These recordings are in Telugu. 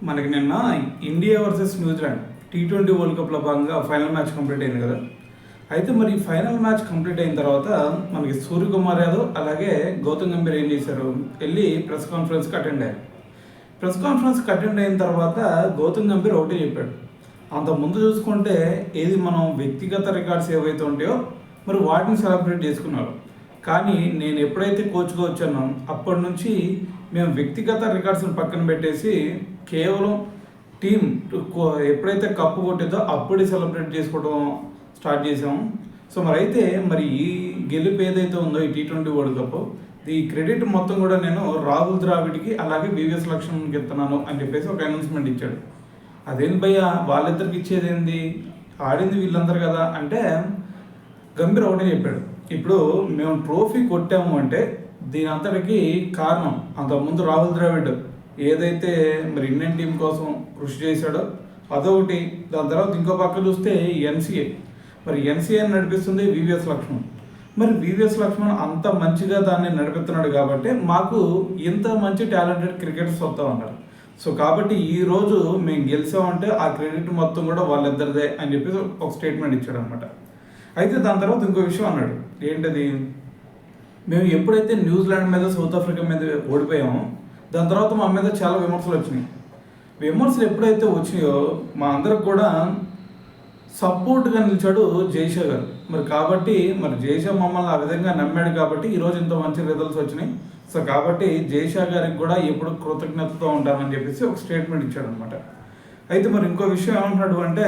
మనకి నిన్న India versus New Zealand T20 world కప్లో భాగంగా ఫైనల్ మ్యాచ్ కంప్లీట్ అయింది కదా. అయితే మరి ఫైనల్ మ్యాచ్ కంప్లీట్ అయిన తర్వాత మనకి సూర్యకుమార్ యాదవ్ అలాగే గౌతమ్ గంభీర్ ఏం చేశారు, వెళ్ళి ప్రెస్ కాన్ఫరెన్స్కి అటెండ్ అయ్యారు. ప్రెస్ కాన్ఫరెన్స్కి అటెండ్ అయిన తర్వాత గౌతమ్ గంభీర్ ఒకటే చెప్పాడు, అంత ముందు చూసుకుంటే ఏది మనం వ్యక్తిగత రికార్డ్స్ ఏవైతే ఉంటాయో మరి వాటిని సెలబ్రేట్ చేసుకున్నారు. కానీ నేను ఎప్పుడైతే కోచ్గా వచ్చానో అప్పటి నుంచి మేము వ్యక్తిగత రికార్డ్స్ని పక్కన పెట్టేసి కేవలం టీం ఎప్పుడైతే కప్పు కొట్టిందో అప్పుడే సెలబ్రేట్ చేసుకోవడం స్టార్ట్ చేసాము. సో మరి ఈ గెలుపు ఏదైతే ఉందో ఈ T20 వరల్డ్ కప్, ఈ క్రెడిట్ మొత్తం కూడా నేను రాహుల్ ద్రావిడ్కి అలాగే వివిఎస్ లక్ష్మణ్కి ఇస్తున్నాను అని చెప్పేసి ఒక అనౌన్స్మెంట్ ఇచ్చాడు. అదేంటి భయ్య, వాళ్ళిద్దరికి ఇచ్చేది ఏంది, ఆడింది వీళ్ళందరూ కదా అంటే గంభీర్ ఒకటే చెప్పాడు, ఇప్పుడు మేము ట్రోఫీ కొట్టాము అంటే దీని అంతటికి కారణం అంతకుముందు రాహుల్ ద్రావిడ్ ఏదైతే మరి ఇండియన్ టీం కోసం కృషి చేశాడో అదొకటి. దాని తర్వాత ఇంకో పక్క చూస్తే ఎన్సీఏ నడిపిస్తుంది వివిఎస్ లక్ష్మణ్. మరి వివిఎస్ లక్ష్మణ్ అంత మంచిగా దాన్ని నడిపిస్తున్నాడు కాబట్టి మాకు ఇంత మంచి టాలెంటెడ్ క్రికెటర్స్ వస్తూ ఉన్నారు. సో కాబట్టి ఈరోజు మేము గెలిచామంటే ఆ క్రెడిట్ మొత్తం కూడా వాళ్ళిద్దరిదే అని చెప్పేసి ఒక స్టేట్మెంట్ ఇచ్చాడు అనమాట. అయితే దాని తర్వాత ఇంకో విషయం అన్నాడు, ఏంటది, మేము ఎప్పుడైతే న్యూజిలాండ్ మీద సౌత్ ఆఫ్రికా మీద ఓడిపోయామో దాని తర్వాత మా మీద చాలా విమర్శలు వచ్చినాయి. విమర్శలు ఎప్పుడైతే వచ్చినాయో మా అందరికి కూడా సపోర్ట్గా నిలిచాడు జైషా గారు. మరి కాబట్టి జైషా మమ్మల్ని ఆ విధంగా నమ్మాడు కాబట్టి ఈరోజు ఇంత మంచి రిజల్ట్స్ వచ్చినాయి. సో కాబట్టి జైషా గారికి కూడా ఎప్పుడు కృతజ్ఞతతో ఉంటామని చెప్పేసి ఒక స్టేట్మెంట్ ఇచ్చాడు అనమాట. అయితే ఇంకో విషయం ఏమంటున్నాడు అంటే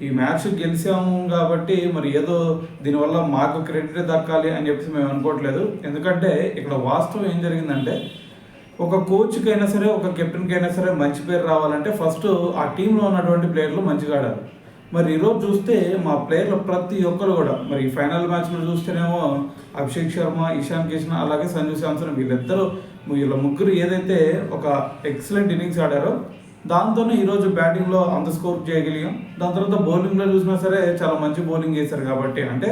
ఈ మ్యాచ్ గెలిచాము కాబట్టి ఏదో దీనివల్ల మాకు క్రెడిట్ దక్కాలి అని చెప్పేసి మేము అనుకోవట్లేదు. ఎందుకంటే ఇక్కడ వాస్తవం ఏం జరిగిందంటే ఒక కోచ్కి అయినా సరే ఒక కెప్టెన్కి అయినా సరే మంచి పేరు రావాలంటే ఫస్ట్ ఆ టీంలో ఉన్నటువంటి ప్లేయర్లు మంచిగా ఆడాలి. ఈరోజు చూస్తే మా ప్లేయర్లు ప్రతి ఒక్కరు కూడా ఈ ఫైనల్ మ్యాచ్లో చూస్తేనేమో అభిషేక్ శర్మ, ఇషాన్ కిషన్ అలాగే సంజు శాంసన్ వీళ్ళ ముగ్గురు ఏదైతే ఒక ఎక్సలెంట్ ఇన్నింగ్స్ ఆడారో దాంతోనే ఈరోజు బ్యాటింగ్లో అంత స్కోర్ చేయగలిగాం. దాని తర్వాత బౌలింగ్లో చూసినా సరే చాలా మంచి బౌలింగ్ చేశారు. కాబట్టి అంటే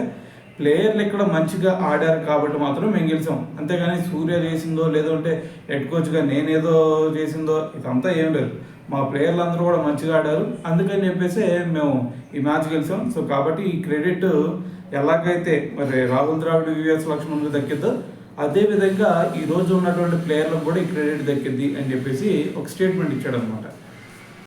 ప్లేయర్లు ఇక్కడ మంచిగా ఆడారు కాబట్టి మాత్రం మేము గెలిచాం. అంతేగాని సూర్య చేసిందో లేదంటే హెడ్ కోచ్గా నేనేదో చేసిందో ఇదంతా ఏం లేదు. మా ప్లేయర్లు అందరూ కూడా మంచిగా ఆడారు, అందుకని చెప్పేసి మేము ఈ మ్యాచ్ గెలిచాం. సో కాబట్టి ఈ క్రెడిట్ ఎలాగైతే రాహుల్ ద్రావిడ్, వివిఎస్ లక్ష్మణ్కి దక్కిద్దో అదేవిధంగా ఈరోజు ఉన్నటువంటి ప్లేయర్లకు కూడా ఈ క్రెడిట్ దక్కిద్ది అని చెప్పేసి ఒక స్టేట్మెంట్ ఇచ్చాడు అనమాట.